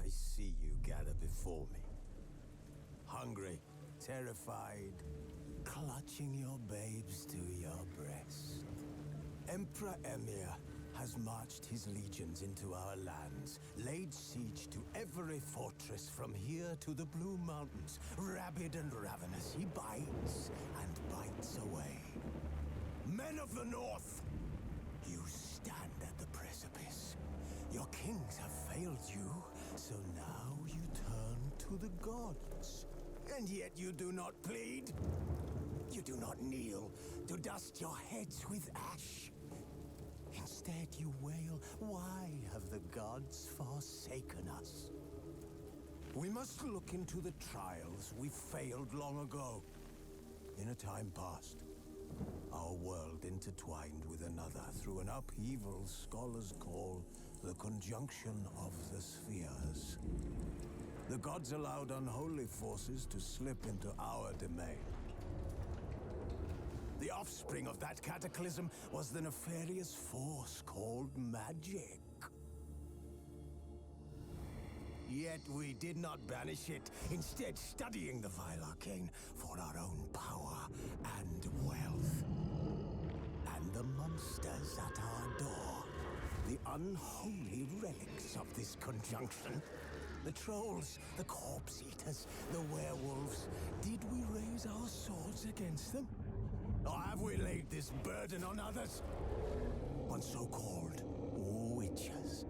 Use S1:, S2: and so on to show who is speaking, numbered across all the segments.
S1: I see you gather before me. Hungry, terrified, clutching your babes to your breast. Emperor Emir has marched his legions into our lands, laid siege to every fortress from here to the Blue Mountains. Rabid and ravenous, he bites and bites away. Men of the North, you stand at the precipice. Your kings have failed you, so now you turn to the gods. And yet you do not plead. You do not kneel to dust your heads with ash. Instead you wail, why have the gods forsaken us? We must look into the trials we failed long ago. In a time past, our world intertwined with another through an upheaval scholars call the conjunction of the spheres. The gods allowed unholy forces to slip into our domain. The offspring of that cataclysm was the nefarious force called magic. Yet we did not banish it, instead studying the vile arcane for our own power and wealth. And the monsters at our door, the unholy relics of this conjunction. The trolls, the corpse eaters, the werewolves. Did we raise our swords against them? Or have we laid this burden on others? On so-called witches.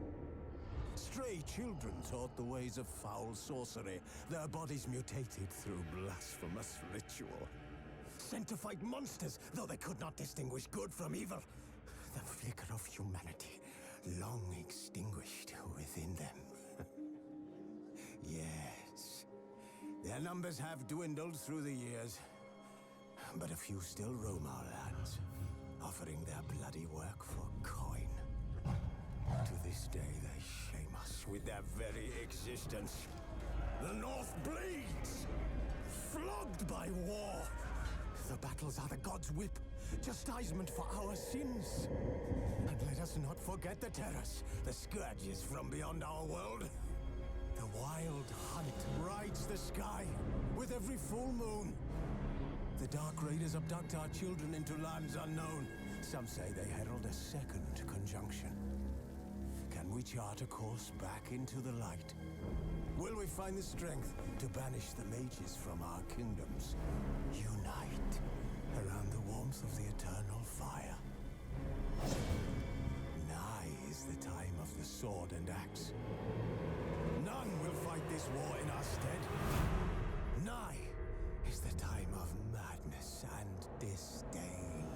S1: Stray children taught the ways of foul sorcery, their bodies mutated through blasphemous ritual. Sent to fight monsters, though they could not distinguish good from evil. The flicker of humanity, long extinguished within them. Yes, their numbers have dwindled through the years. But a few still roam our lands, offering their bloody work for coin. To this day, they shame us with their very existence. The North bleeds, flogged by war. The battles are the gods' whip, chastisement for our sins. And let us not forget the terrors, the scourges from beyond our world. The wild hunt rides the sky with every full moon. The Dark Raiders abduct our children into lands unknown. Some say they herald a second conjunction. Can we chart a course back into the light? Will we find the strength to banish the mages from our kingdoms? Unite around the warmth of the eternal fire. Nigh is the time of the sword and axe. None will fight this war in our stead. Nigh is the time of madness and disdain.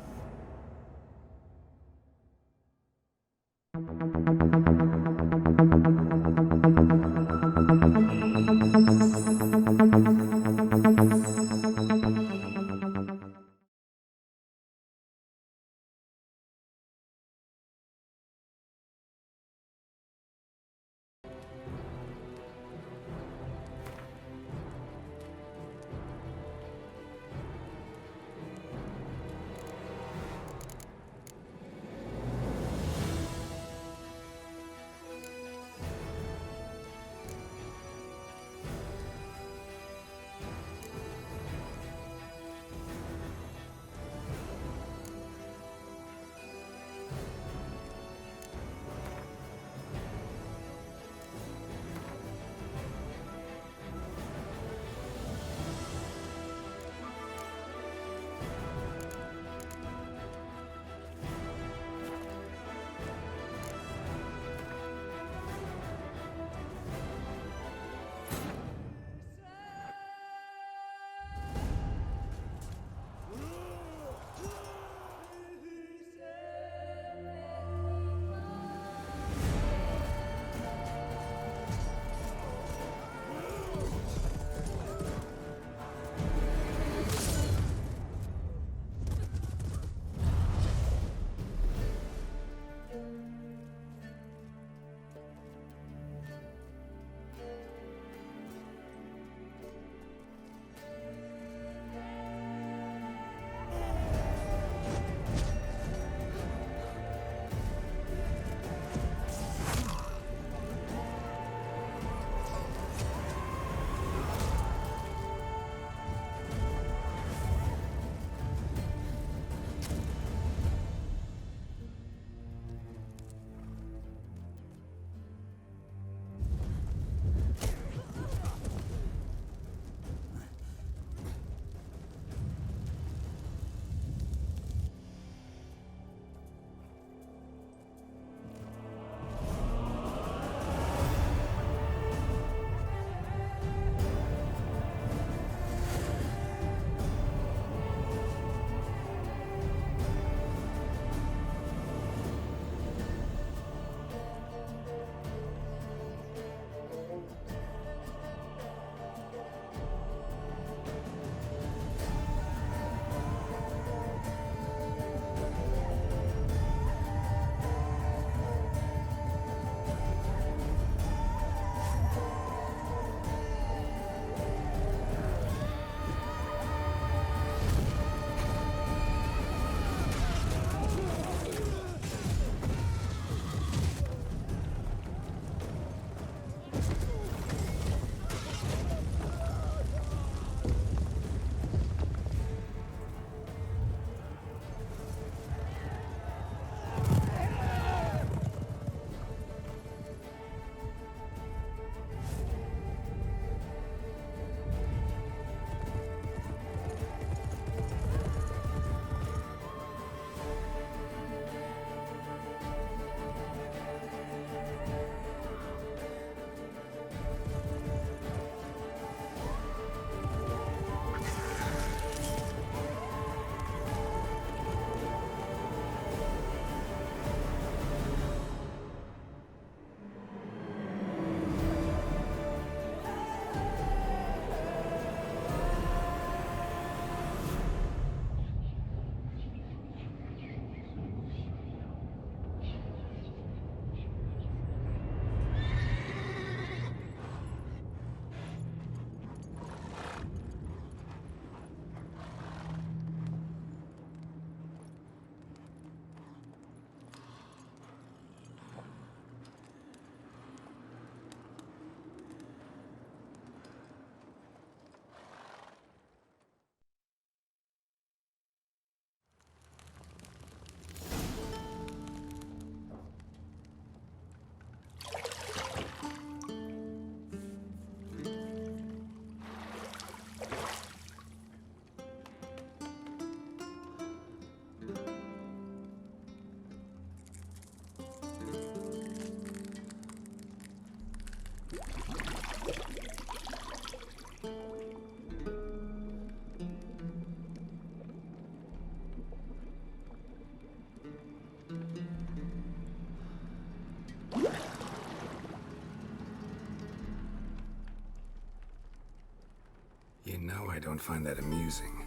S2: You know I don't find that amusing.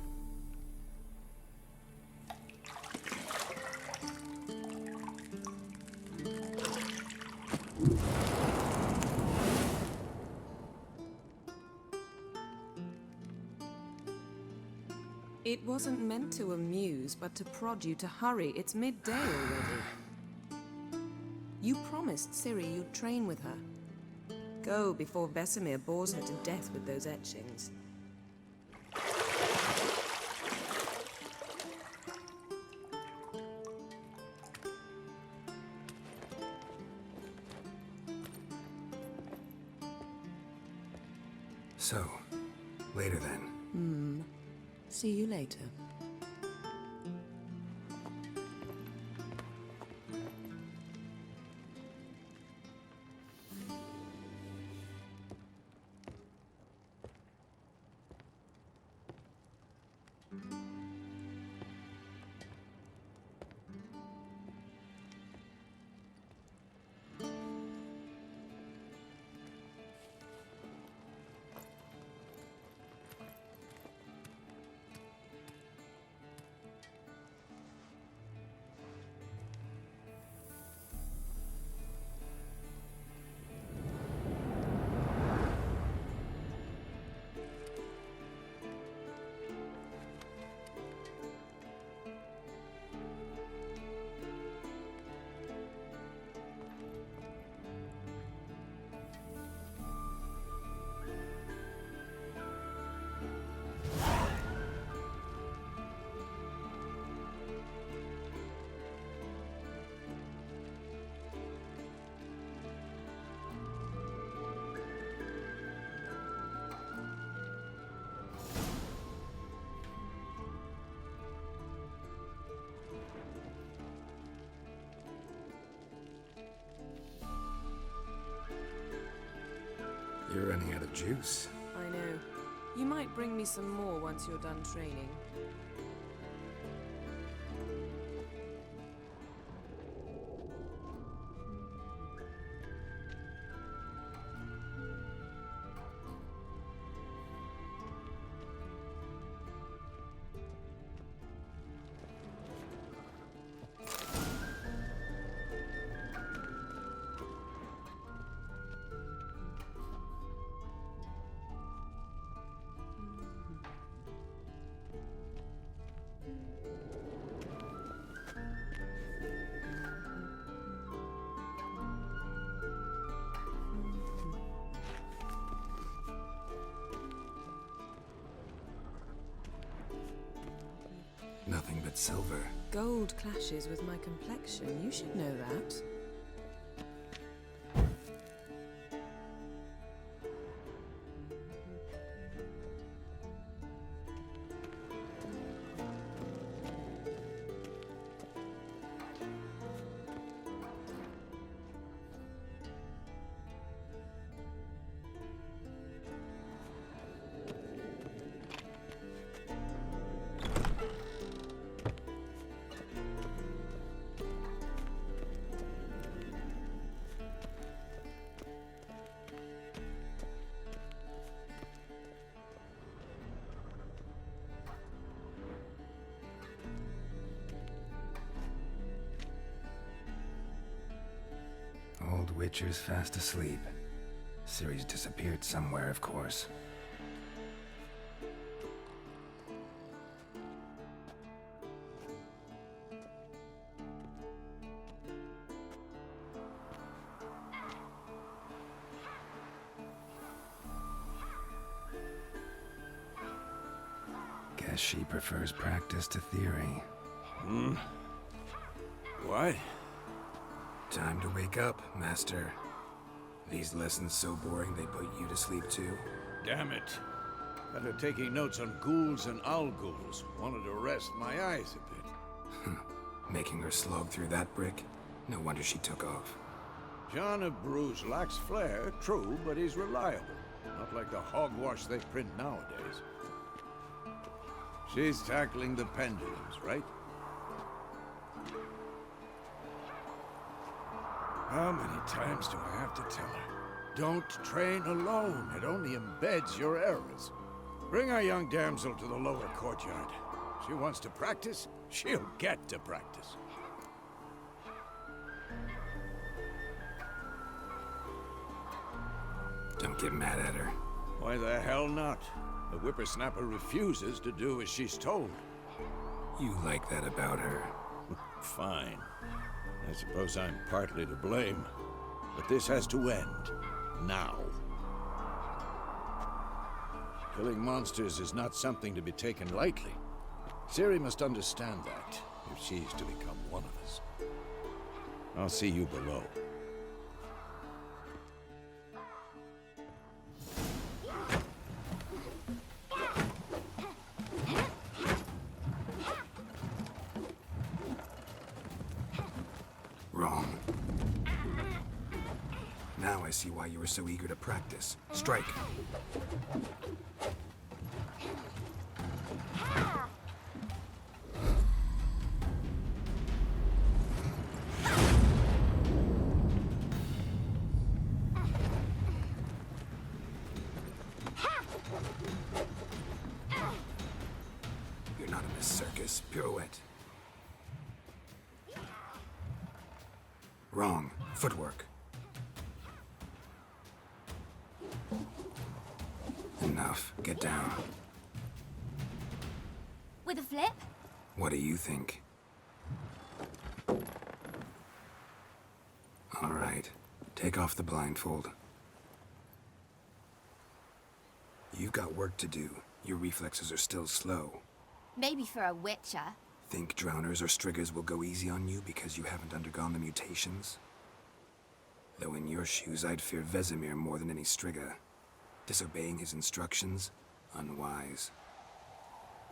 S3: It wasn't meant to amuse, but to prod you to hurry. It's midday already. You promised Ciri you'd train with her. Go before Vesemir bores her to death with those etchings.
S2: So, later then.
S3: See you later.
S2: You're running out of juice.
S3: I know. You might bring me some more once you're done training.
S2: Nothing but silver.
S3: Gold clashes with my complexion. You should know that.
S2: Old Witcher's fast asleep. Ciri's disappeared somewhere, of course. Guess she prefers practice to theory.
S4: What?
S2: Time to wake up, Master. These lessons so boring they put you to sleep too.
S4: Damn it. After taking notes on ghouls and owl ghouls, wanted to rest my eyes a bit.
S2: Making her slog through that brick? No wonder she took off.
S4: John of Bruges lacks flair, true, but he's reliable. Not like the hogwash they print nowadays. She's tackling the pendulums, right? How many times do I have to tell her? Don't train alone. It only embeds your errors. Bring our young damsel to the lower courtyard. She wants to practice, she'll get to practice.
S2: Don't get mad at her.
S4: Why the hell not? The whippersnapper refuses to do as she's told.
S2: You like that about her.
S4: Fine. I suppose I'm partly to blame. But this has to end. Now. Killing monsters is not something to be taken lightly. Ciri must understand that, if she's to become one of us. I'll see you below.
S2: Wrong. Now I see why you were so eager to practice. Strike. You're not in this circus. Pirouette. Wrong. Footwork. Enough. Get down.
S5: With a flip?
S2: What do you think? All right. Take off the blindfold. You've got work to do. Your reflexes are still slow.
S5: Maybe for a witcher.
S2: Think drowners or striggers will go easy on you because you haven't undergone the mutations? Though in your shoes, I'd fear Vesemir more than any strigger. Disobeying his instructions? Unwise.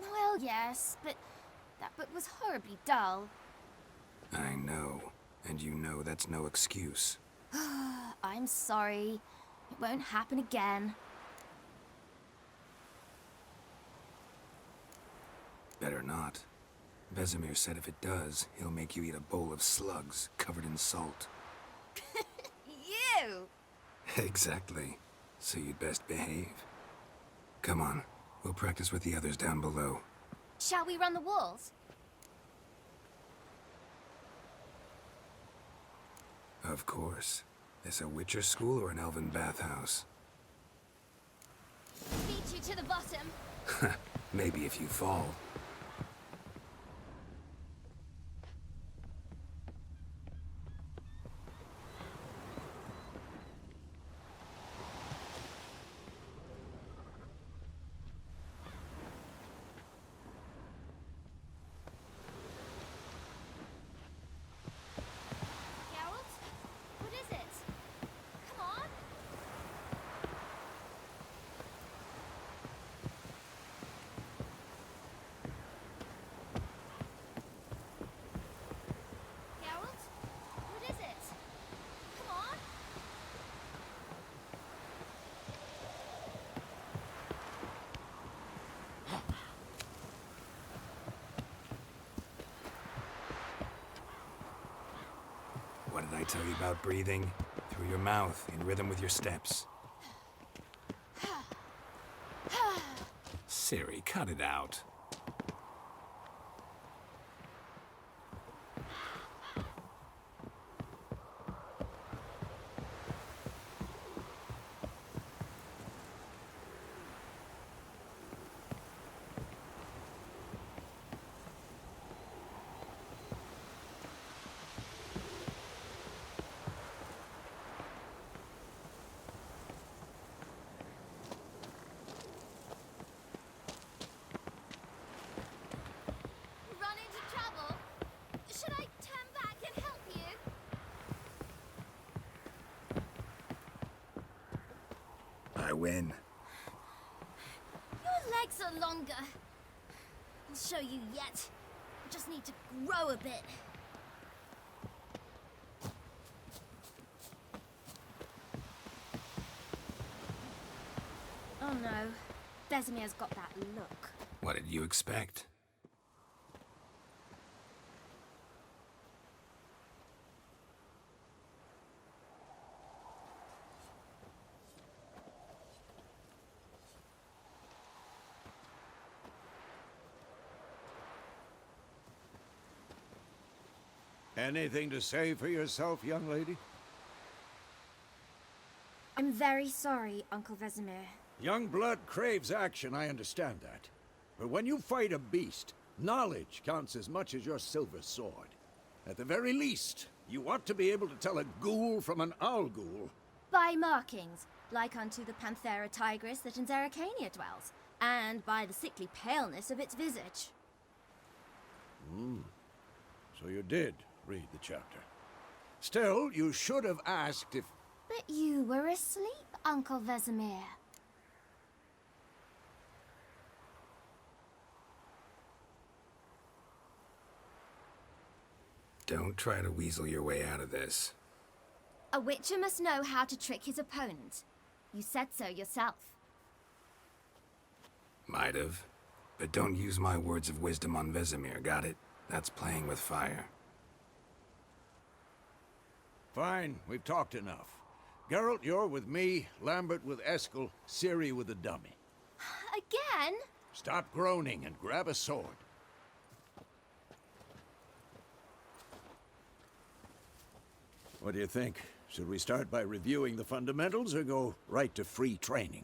S5: Well, yes, but that book was horribly dull.
S2: I know. And you know that's no excuse.
S5: I'm sorry. It won't happen again.
S2: Better not. Vesemir said if it does, he'll make you eat a bowl of slugs covered in salt.
S5: You!
S2: Exactly. So you'd best behave. Come on. We'll practice with the others down below.
S5: Shall we run the walls?
S2: Of course. This a Witcher school or an elven bathhouse?
S5: Beat you to the bottom.
S2: Maybe if you fall.
S5: Geralt? What is it? Come on! Geralt? What is it? Come on!
S2: What did I tell you about breathing? Through your mouth, in rhythm with your steps. Ciri, cut it out.
S5: Run into trouble? Should I turn back and help you?
S2: I win.
S5: Your legs are longer. I'll show you yet. I just need to grow a bit. No. Vesemir's got that look.
S2: What did you expect?
S4: Anything to say for yourself, young lady?
S5: I'm very sorry, Uncle Vesemir.
S4: Young blood craves action, I understand that. But when you fight a beast, knowledge counts as much as your silver sword. At the very least, you ought to be able to tell a ghoul from an owl ghoul.
S5: By markings, like unto the Panthera tigris that in Zeracania dwells, and by the sickly paleness of its visage.
S4: So you did read the chapter. Still, you should have asked if...
S5: But you were asleep, Uncle Vesemir.
S2: Don't try to weasel your way out of this.
S5: A witcher must know how to trick his opponent. You said so yourself.
S2: Might have. But don't use my words of wisdom on Vesemir, got it? That's playing with fire.
S4: Fine, we've talked enough. Geralt, you're with me, Lambert with Eskel, Ciri with the dummy.
S5: Again?
S4: Stop groaning and grab a sword. What do you think? Should we start by reviewing the fundamentals or go right to free training?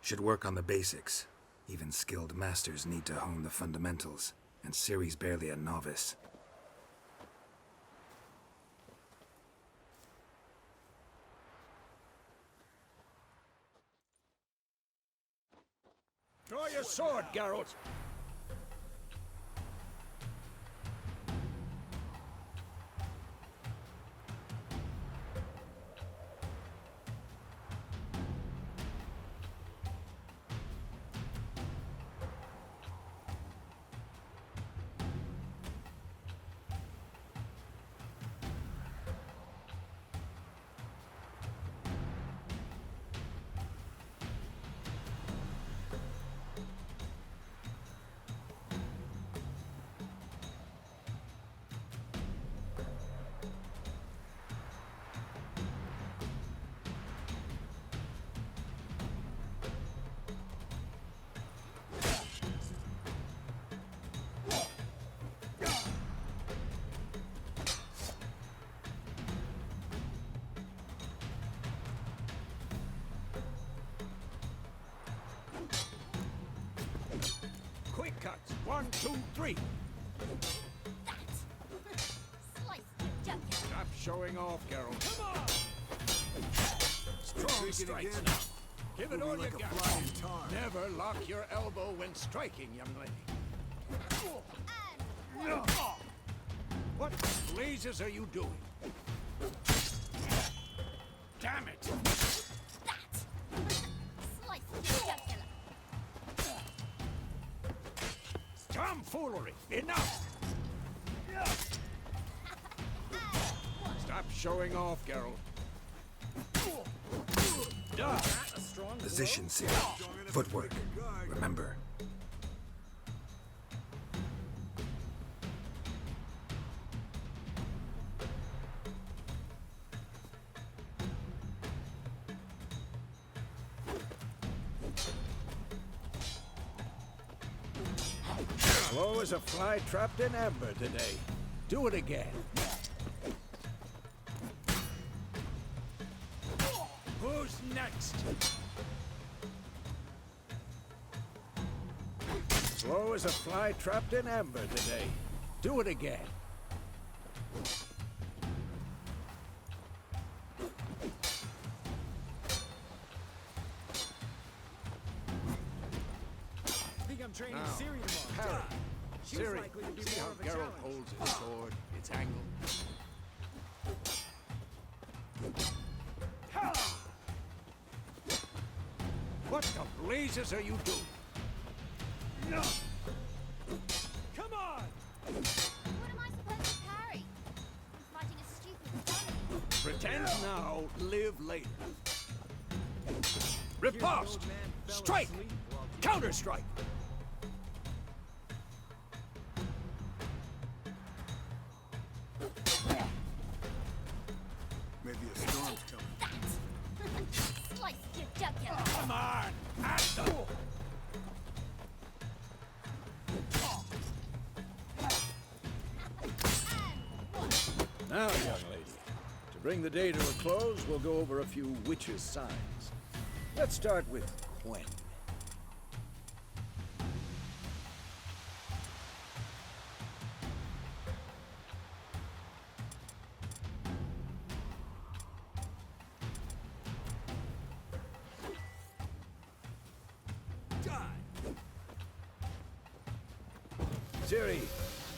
S2: Should work on the basics. Even skilled masters need to hone the fundamentals, and Ciri's barely a novice.
S4: Draw your sword, Geralt! Quick cuts. 1, 2, 3.
S5: That! Slice the jugular.
S4: Stop showing off, Geralt. Come on! Strong strikes now. Give it all you got. Never lock your elbow when striking, young lady. What blazes are you doing? Damn it!
S5: That! Slice the jugular.
S4: Tomfoolery! Enough! Stop showing off, Geralt. Done.
S2: Position, Ciri. Footwork. Remember.
S4: Slow as a fly trapped in amber today. Do it again. Who's next? Slow as a fly trapped in amber today. Do it again.
S6: Training
S4: Now,
S6: Ciri tomorrow.
S4: parry.
S6: She's
S4: Ciri,
S6: likely to be
S4: see
S6: more
S4: how
S6: of a
S4: Geralt
S6: challenge.
S4: holds his sword, its angle. What the blazes are you doing? No! Come on!
S5: What
S4: Pretend now, live later. Riposte! Strike! Counter-strike!
S1: Maybe a storm's coming.
S5: Slice your jugular.
S4: Come on! At them! Now, young lady, to bring the day to a close, we'll go over a few witches' signs. Let's start with Gwen. Ciri,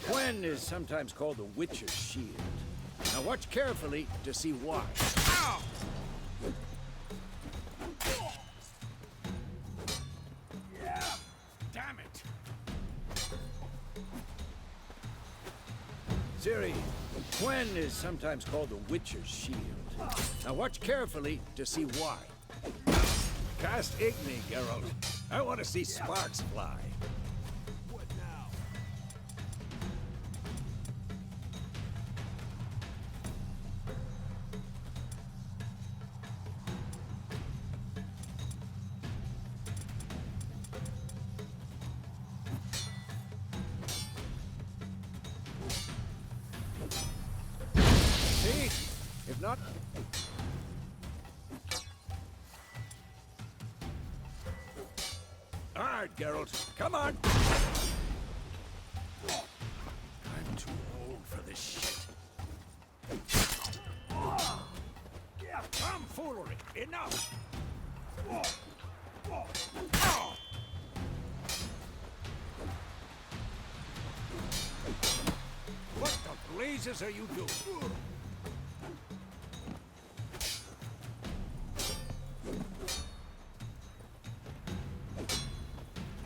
S4: Gwen is sometimes called the Witch's Shield. Now watch carefully to see why. Ow! Yeah! Damn it! Ciri, Gwen is sometimes called the Witch's Shield. Now watch carefully to see why. Cast Igni, Geralt. I want to see sparks fly.
S1: What now?
S4: See? If not... All right, Geralt. Come on! I'm too old for this shit. Tomfoolery! Enough! What the blazes are you doing?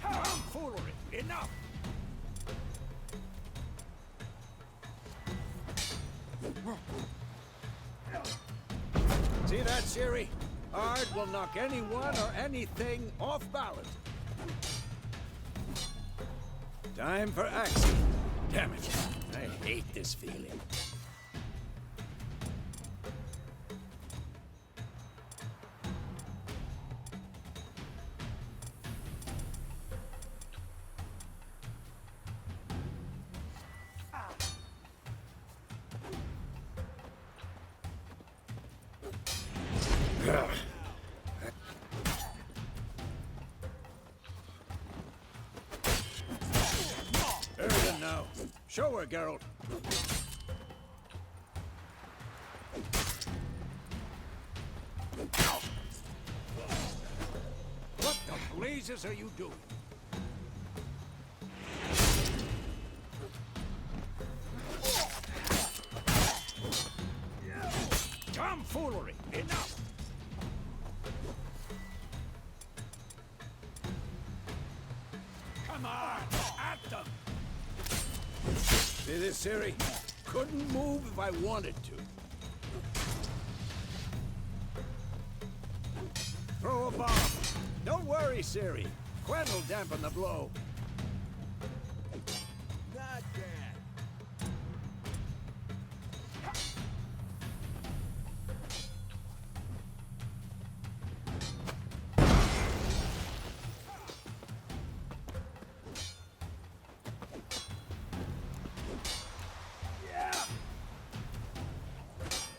S4: Tomfoolery! Enough! See that, Ciri? Ard will knock anyone or anything off balance. Time for action. Damn it. I hate this feeling. Erden now. Show her, Geralt. What the blazes are you doing? Tomfoolery! Enough! Come on! At them! See this, Ciri? Couldn't move if I wanted to. Throw a bomb. Don't worry, Ciri. Gwen will dampen the blow.
S1: Not bad.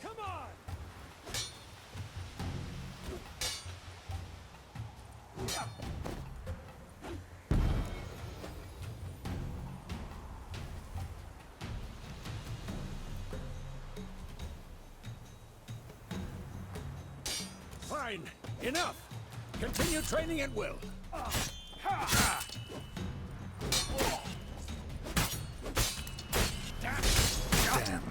S4: Come on! Fine. Enough. Continue training at will.
S2: Damn.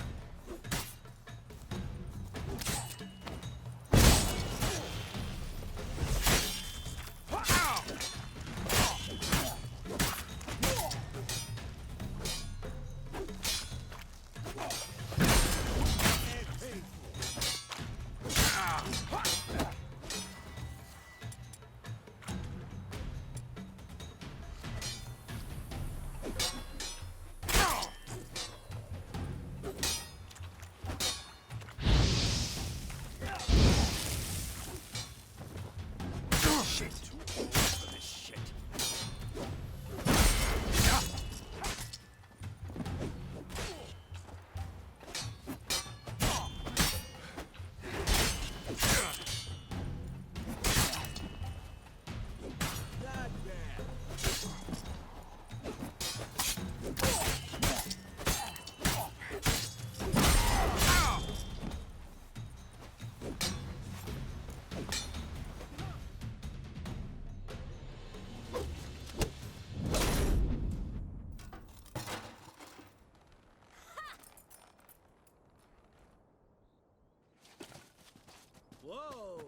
S6: Whoa!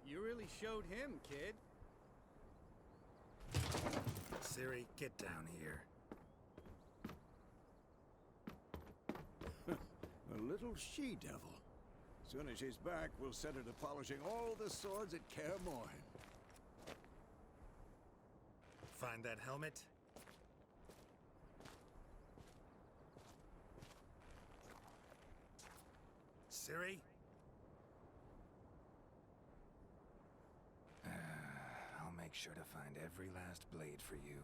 S6: You really showed him, kid.
S2: Ciri, get down here.
S4: A little she-devil. Soon as she's back, we'll set her to polishing all the swords at Kaer Morhen.
S2: Find that helmet? Ciri? I'll make sure to find every last blade for you.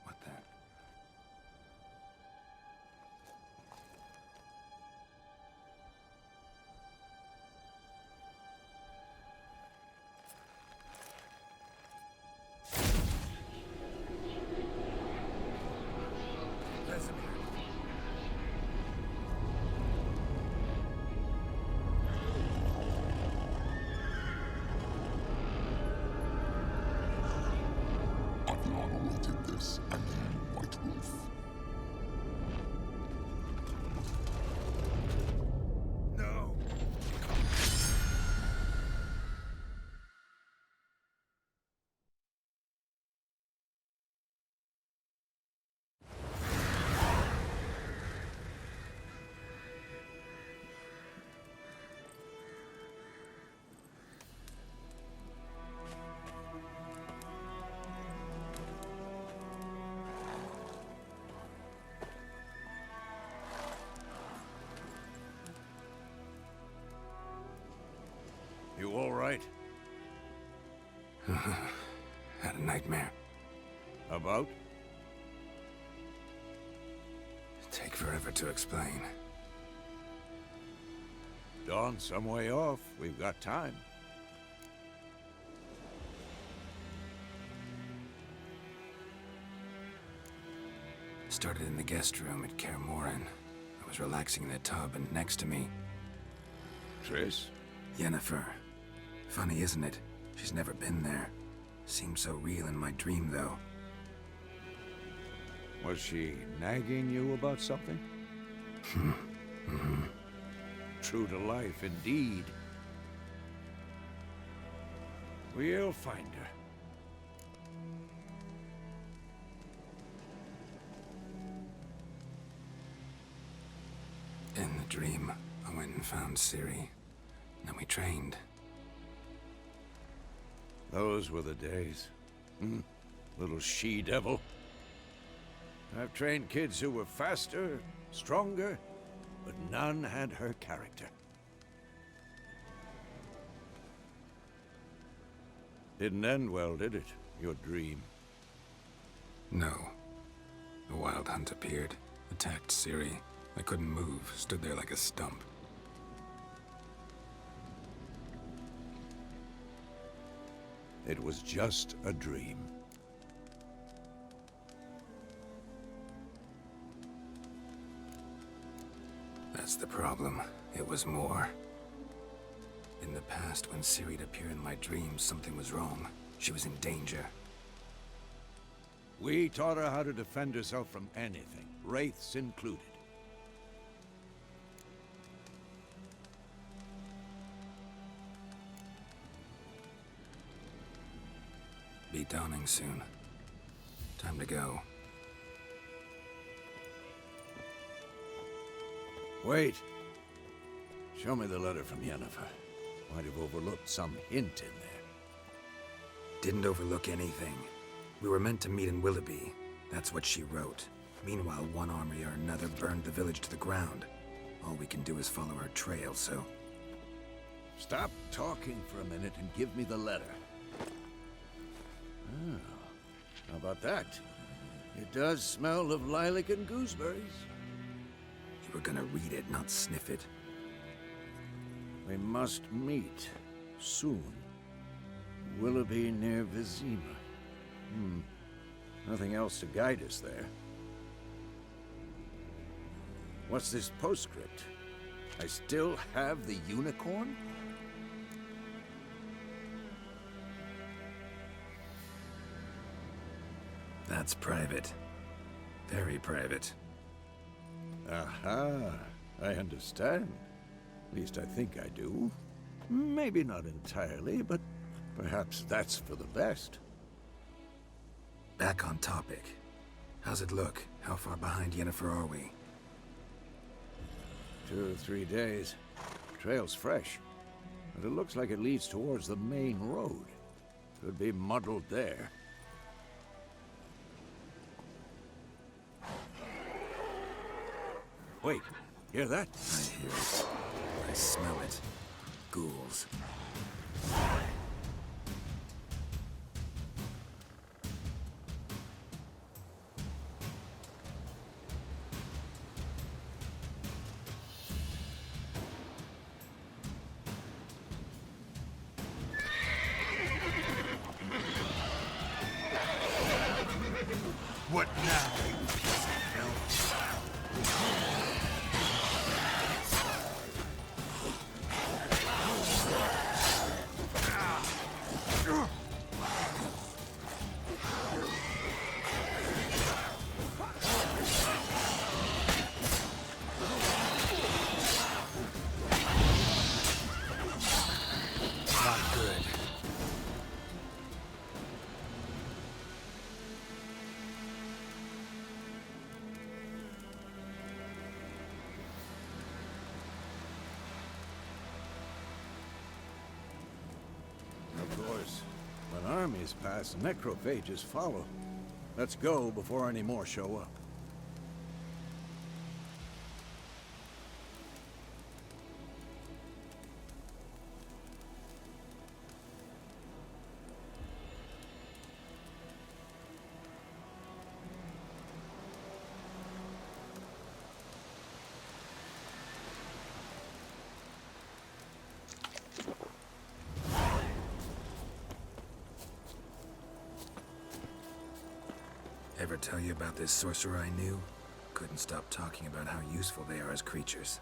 S2: What the?
S7: Adriana did this, and then White Wolf.
S2: No!
S4: You all right?
S2: Had a nightmare.
S4: About?
S2: Take forever to explain.
S4: Dawn's some way off. We've got time.
S2: Started in the guest room at Kaer Morhen. I was relaxing in the tub, and next to me,
S4: Triss?
S2: Yennefer. Funny, isn't it? She's never been there. Seemed so real in my dream, though.
S4: Was she nagging you about something? True to life, indeed. We'll find her.
S2: In the dream, I went and found Ciri. Then we trained.
S4: Those were the days. Little she-devil. I've trained kids who were faster, stronger, but none had her character. Didn't end well, did it? Your dream?
S2: No. The Wild Hunt appeared, attacked Ciri. I couldn't move, stood there like a stump.
S4: It was just a dream.
S2: That's the problem. It was more. In the past, when Ciri'd appear in my dreams, something was wrong. She was in danger.
S4: We taught her how to defend herself from anything, wraiths included.
S2: Be dawning soon. Time to go.
S4: Wait. Show me the letter from Yennefer. Might have overlooked some hint in there.
S2: Didn't overlook anything. We were meant to meet in Willoughby. That's what she wrote. Meanwhile, one army or another burned the village to the ground. All we can do is follow her trail, so...
S4: Stop talking for a minute and give me the letter. Oh, how about that? It does smell of lilac and gooseberries.
S2: You were gonna read it, not sniff it.
S4: We must meet soon. Willoughby near Vizima. Nothing else to guide us there. What's this postscript? I still have the unicorn?
S2: That's private. Very private.
S4: Aha, I understand. At least I think I do. Maybe not entirely, but perhaps that's for the best.
S2: Back on topic. How's it look? How far behind Yennefer are we?
S4: 2 or 3 days. Trail's fresh, but it looks like it leads towards the main road. Could be muddled there. Wait, hear that?
S2: I hear it. I smell it. Ghouls.
S1: What now, you piece of hell? Not good.
S4: Of course. When armies pass, necrophages follow. Let's go before any more show up.
S2: Ever tell you about this sorcerer I knew? Couldn't stop talking about how useful they are as creatures.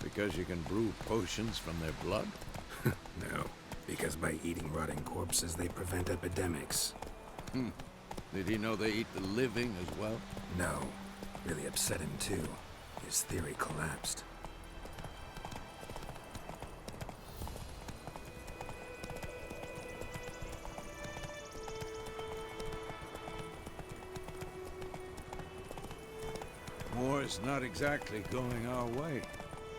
S4: Because you can brew potions from their blood?
S2: No, because by eating rotting corpses, they prevent epidemics.
S4: Did he know they eat the living as well?
S2: No, really upset him too. His theory collapsed.
S4: War's not exactly going our way.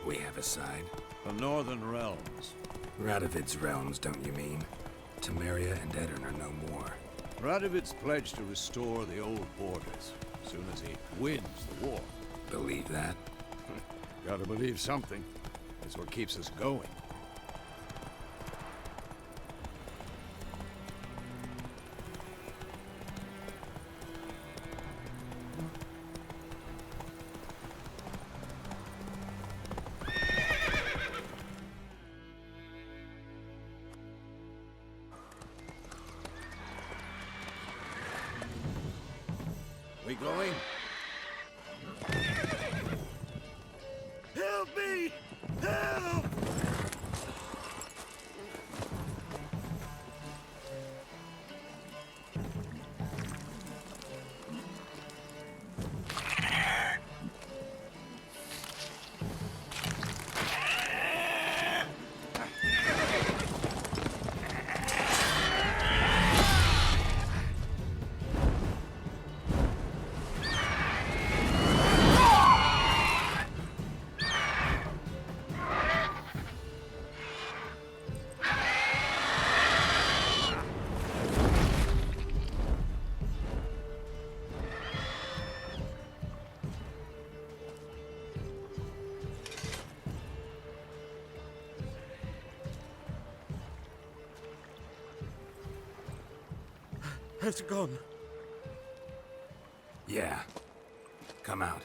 S2: We have a side.
S4: The Northern Realms.
S2: Radovid's realms, don't you mean? Temeria and Edirn are no more.
S4: Radovid's pledged to restore the old borders as soon as he wins the war.
S2: Believe that?
S4: Gotta believe something. It's what keeps us going. We going? Help me! Help!
S1: Has it gone?
S2: Yeah. Come out.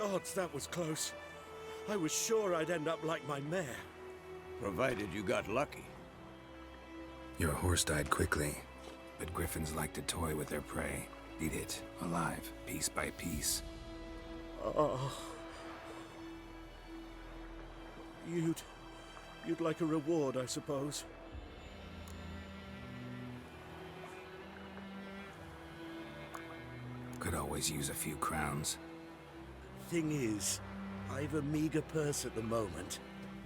S8: gods, that was close. I was sure I'd end up like my mare.
S4: Provided you got lucky.
S2: Your horse died quickly, but griffins like to toy with their prey. Eat it, alive, piece by piece.
S8: Oh. You'd like a reward, I suppose.
S2: Could always use a few crowns.
S8: Thing is, I've a meager purse at the moment.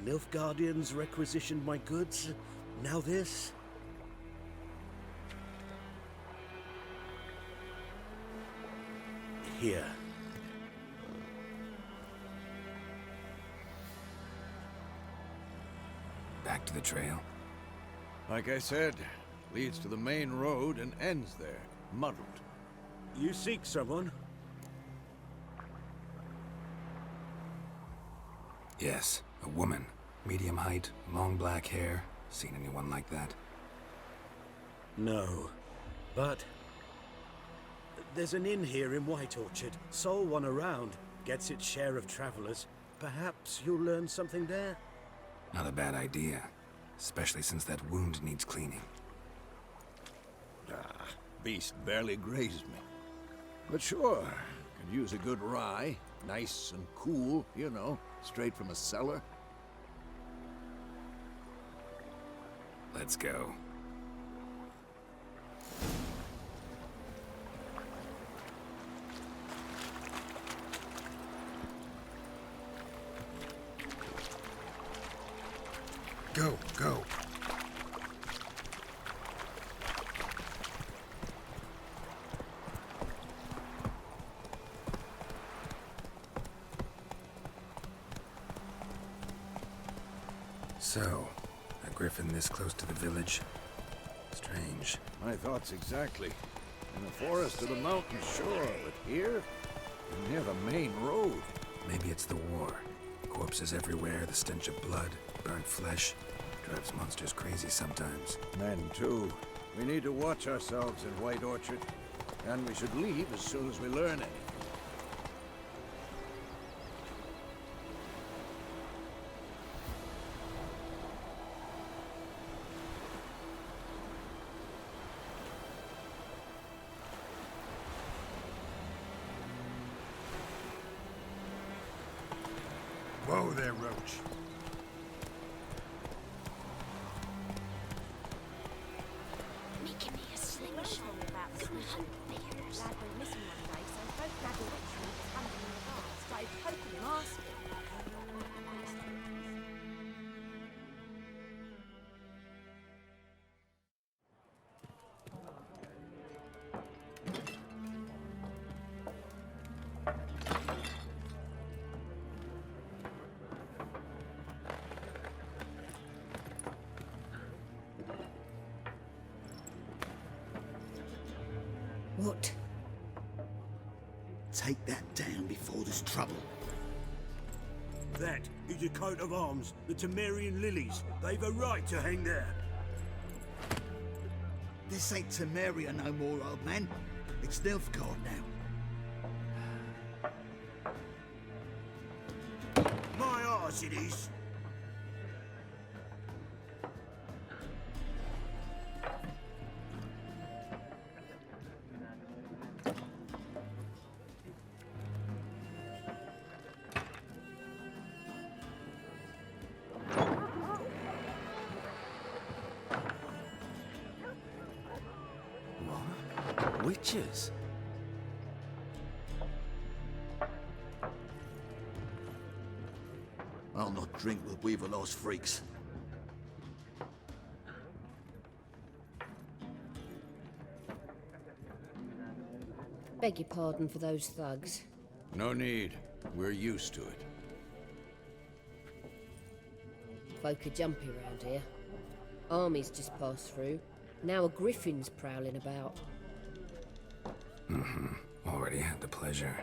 S8: Nilfgaardians requisitioned my goods. Now this. Here.
S2: Back to the trail.
S4: Like I said, leads to the main road and ends there, muddled.
S8: You seek someone?
S2: Yes, a woman. Medium height, long black hair. Seen anyone like that?
S8: No. But there's an inn here in White Orchard. Sole one around. Gets its share of travelers. Perhaps you'll learn something there?
S2: Not a bad idea. Especially since that wound needs cleaning.
S4: Beast barely grazed me. But sure, could use a good rye. Nice and cool, you know, straight from a cellar.
S2: Let's go. Go, go. So, a griffin this close to the village? Strange.
S4: My thoughts exactly. In the forest or the mountains, sure, but here? Near the main road.
S2: Maybe it's the war. Corpses everywhere, the stench of blood, burnt flesh. Drives monsters crazy sometimes.
S4: Men, too. We need to watch ourselves in White Orchard. And we should leave as soon as we learn anything.
S2: Whoa there, Roach.
S5: Making me a slingshot. Gonna hunt bears.
S9: Lad went missing one day, so both Dad and Richard was hunting in the bar. Started poking him, asking.
S3: What?
S10: Take that down before there's trouble.
S8: That is a coat of arms, the Temerian lilies. They've a right to hang there.
S10: This ain't Temeria no more, old man. It's Nilfgaard now.
S8: My arse it is.
S1: Witches?
S10: I'll not drink with Weaverlost freaks.
S9: Beg your pardon for those thugs.
S4: No need. We're used to it.
S9: Folk are jumpy around here. Armies just passed through. Now a griffin's prowling about.
S2: Already had the pleasure.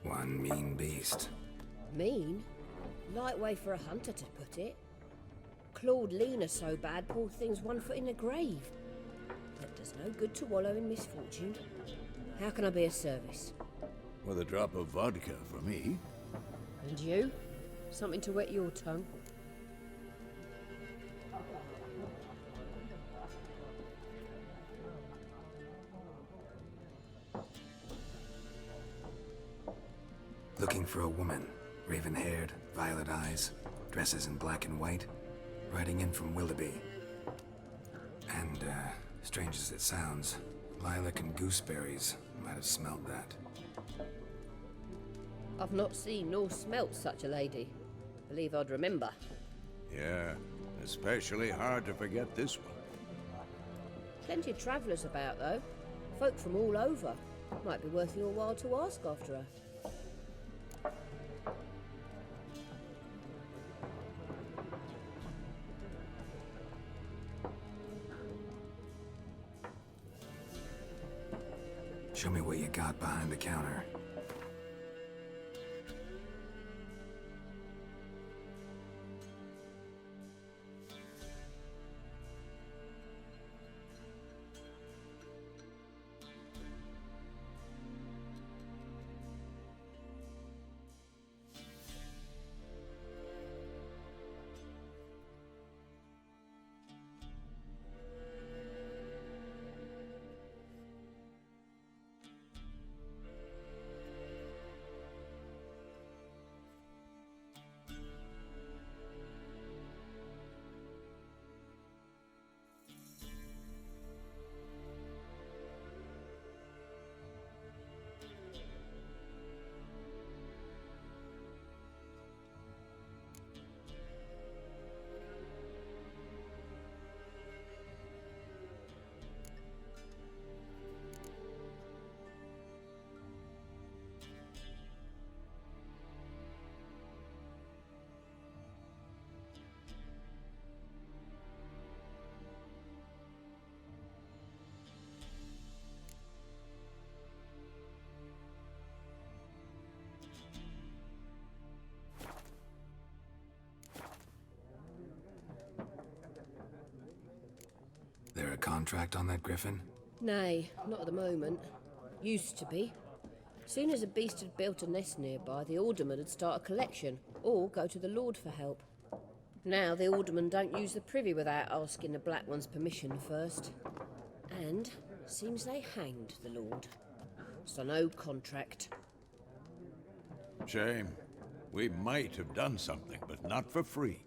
S2: One mean beast.
S9: Mean? Light way for a hunter to put it. Clawed Lena so bad, poor thing's 1 foot in the grave. But does no good to wallow in misfortune. How can I be of service?
S4: With a drop of vodka for me.
S9: And you? Something to wet your tongue?
S2: Looking for a woman. Raven-haired, violet eyes, dresses in black and white. Riding in from Willoughby. And, strange as it sounds, lilac and gooseberries might have smelled that.
S9: I've not seen nor smelt such a lady. Believe I'd remember.
S4: Yeah, especially hard to forget this one.
S9: Plenty of travellers about, though. Folk from all over. Might be worth your while to ask after her.
S2: Show me what you got behind the counter. There a contract on that griffin?
S9: Nay, not at the moment. Used to be. Soon as a beast had built a nest nearby, the alderman would start a collection, or go to the Lord for help. Now the alderman don't use the privy without asking the Black One's permission first. And seems they hanged the Lord. So no contract.
S4: Shame. We might have done something, but not for free.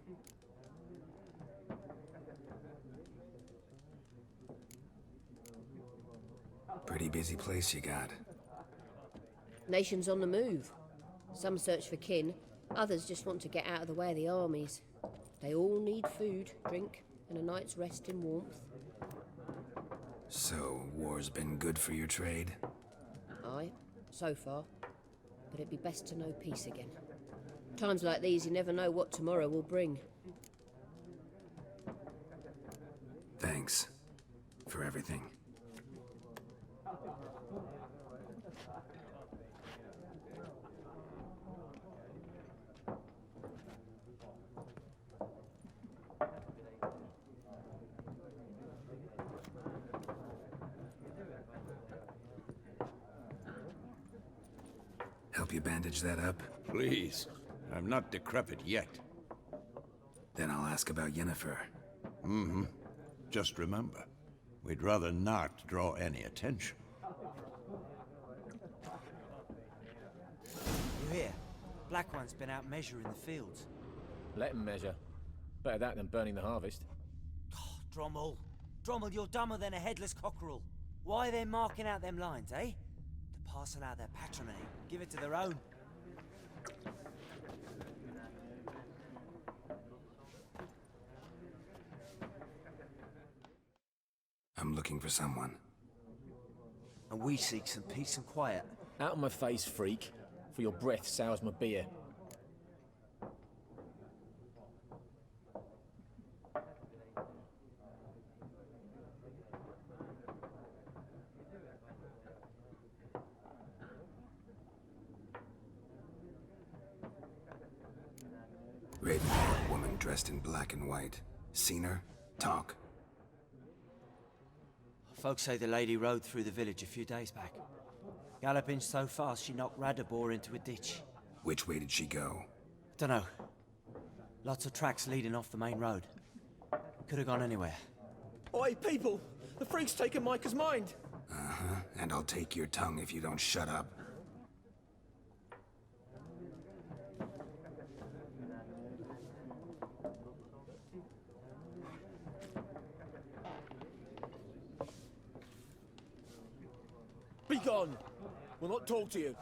S2: Pretty busy place you got.
S9: Nations on the move. Some search for kin, others just want to get out of the way of the armies. They all need food, drink, and a night's rest in warmth.
S2: So, war's been good for your trade?
S9: Aye, so far. But it'd be best to know peace again. Times like these, you never know what tomorrow will bring.
S2: Thanks for everything. Help you bandage that up?
S4: Please. I'm not decrepit yet.
S2: Then I'll ask about Yennefer.
S4: Mm-hmm. Just remember, we'd rather not draw any attention.
S11: You hear? Black One's been out measuring the fields.
S12: Let him measure. Better that than burning the harvest.
S11: Oh, Drommel. Drommel, you're dumber than a headless cockerel. Why are they marking out them lines, eh? To parcel out their patrimony. Give it to their own.
S2: I'm looking for someone.
S11: And we seek some peace and quiet.
S12: Out of my face, freak. For your breath sours my beer.
S2: Raven-haired woman dressed in black and white. Seen her? Talk.
S11: Folks say the lady rode through the village a few days back. Galloping so fast she knocked Radabor into a ditch.
S2: Which way did she go?
S11: Dunno. Lots of tracks leading off the main road. Could have gone anywhere.
S13: Oi, people! The freak's taken Micah's mind!
S2: Uh-huh, and I'll take your tongue if you don't shut up.
S13: Be gone! We'll not talk to you.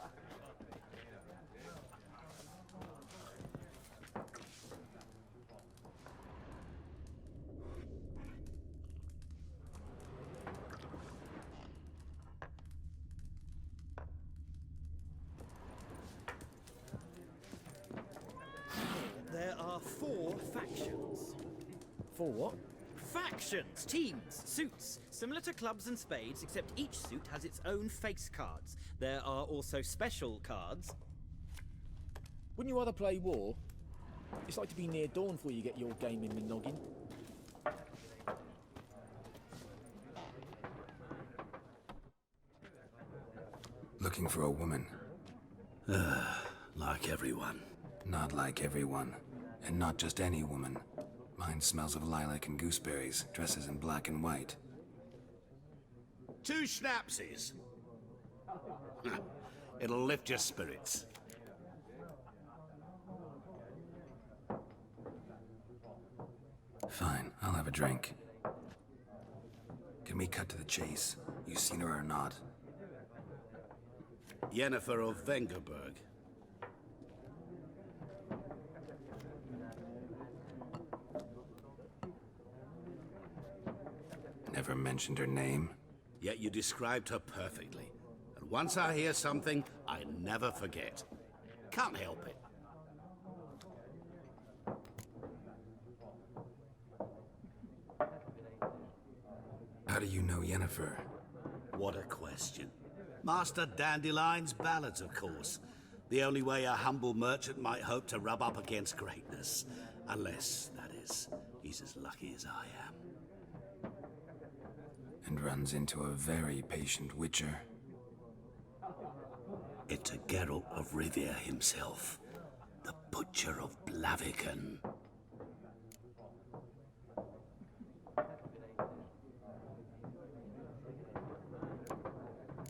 S6: There are 4 factions.
S13: 4 what?
S6: Factions, teams, suits. Similar to clubs and spades, except each suit has its own face cards. There are also special cards.
S12: Wouldn't you rather play war? It's like to be near dawn before you get your game in the noggin.
S2: Looking for a woman.
S8: Like everyone.
S2: Not like everyone. And not just any woman. Mine smells of lilac and gooseberries, dresses in black and white.
S10: 2 schnapsies. It'll lift your spirits.
S2: Fine, I'll have a drink. Can we cut to the chase? You seen her or not?
S10: Yennefer of Vengerberg.
S2: Never mentioned her name.
S10: Yet you described her perfectly. And once I hear something, I never forget. Can't help it.
S2: How do you know Yennefer?
S10: What a question. Master Dandelion's ballads, of course. The only way a humble merchant might hope to rub up against greatness. Unless, that is, he's as lucky as I am.
S2: And runs into a very patient witcher.
S10: It's a Geralt of Rivia himself. The Butcher of Blaviken.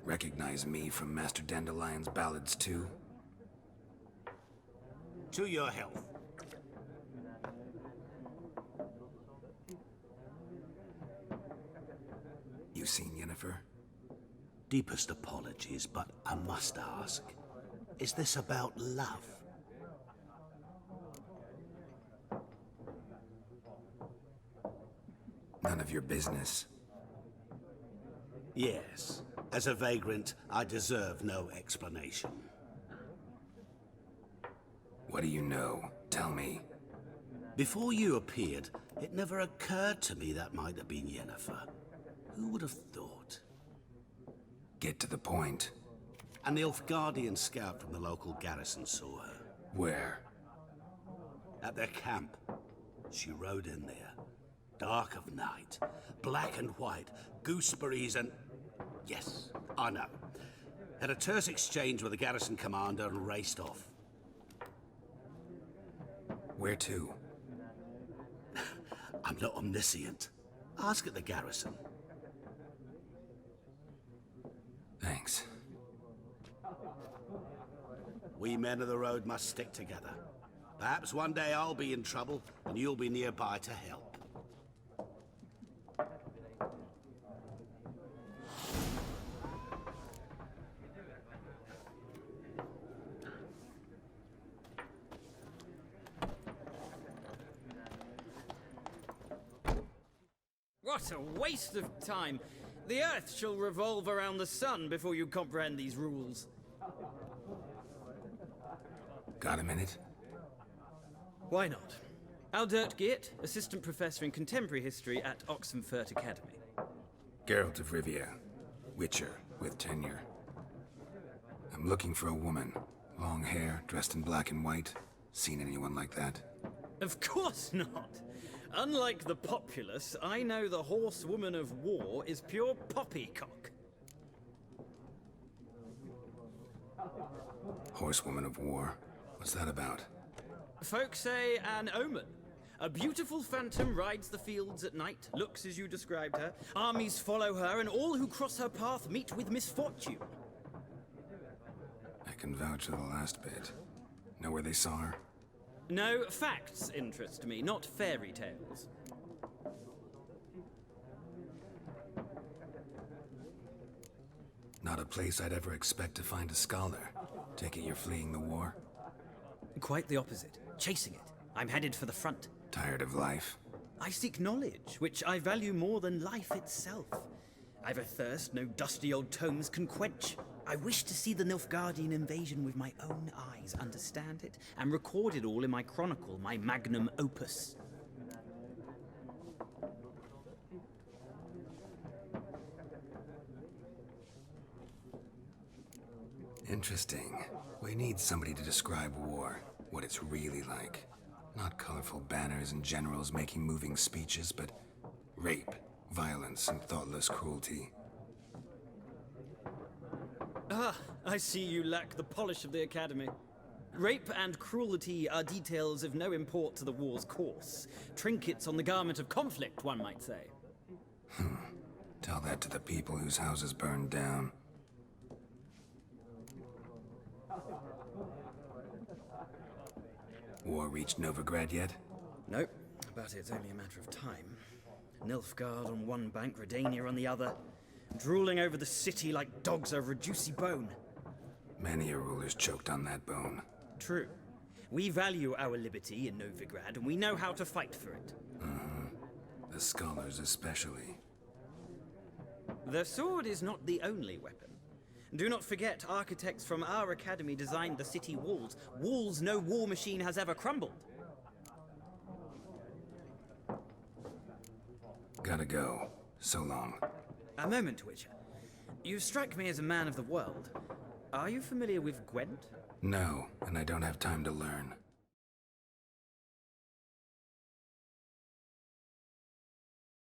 S2: Recognize me from Master Dandelion's ballads too?
S10: To your health.
S2: You seen Yennefer?
S10: Deepest apologies, but I must ask. Is this about love?
S2: None of your business.
S10: Yes. As a vagrant, I deserve no explanation.
S2: What do you know? Tell me.
S10: Before you appeared, it never occurred to me that might have been Yennefer. Who would have thought?
S2: Get to the point.
S10: An Nilfgaardian scout from the local garrison saw her.
S2: Where?
S10: At their camp. She rode in there. Dark of night. Black and white. Gooseberries and... Yes, I know. Had a terse exchange with the garrison commander and raced off.
S2: Where to?
S10: I'm not omniscient. Ask at the garrison.
S2: Thanks.
S10: We men of the road must stick together. Perhaps one day I'll be in trouble and you'll be nearby to help.
S6: What a waste of time! The Earth shall revolve around the sun before you comprehend these rules.
S2: Got a minute?
S6: Why not? Aldert Geert, Assistant Professor in Contemporary History at Oxenfurt Academy.
S2: Geralt of Rivia. Witcher, with tenure. I'm looking for a woman. Long hair, dressed in black and white. Seen anyone like that?
S6: Of course not! Unlike the populace, I know the horsewoman of war is pure poppycock.
S2: Horsewoman of war. What's that about?
S6: Folk say an omen. A beautiful phantom rides the fields at night, looks as you described her. Armies follow her, and all who cross her path meet with misfortune.
S2: I can vouch for the last bit. Know where they saw her?
S6: No, facts interest me, not fairy tales.
S2: Not a place I'd ever expect to find a scholar. Take it you're fleeing the war?
S6: Quite the opposite. Chasing it. I'm headed for the front.
S2: Tired of life?
S6: I seek knowledge, which I value more than life itself. I've a thirst no dusty old tomes can quench. I wish to see the Nilfgaardian invasion with my own eyes, understand it, and record it all in my chronicle, my magnum opus.
S2: Interesting. We need somebody to describe war, what it's really like. Not colorful banners and generals making moving speeches, but rape, violence, and thoughtless cruelty.
S6: Ah, I see you lack the polish of the Academy. Rape and cruelty are details of no import to the war's course. Trinkets on the garment of conflict, one might say.
S2: Tell that to the people whose houses burned down. War reached Novigrad yet?
S6: Nope, but it's only a matter of time. Nilfgaard on one bank, Redania on the other, drooling over the city like dogs over a juicy bone.
S2: Many a ruler's choked on that bone.
S6: True. We value our liberty in Novigrad, and we know how to fight for it.
S2: The scholars especially.
S6: The sword is not the only weapon. Do not forget, architects from our academy designed the city walls. Walls no war machine has ever crumbled.
S2: Gotta go. So long.
S6: A moment, Witcher. You strike me as a man of the world. Are you familiar with Gwent?
S2: No, and I don't have time to learn.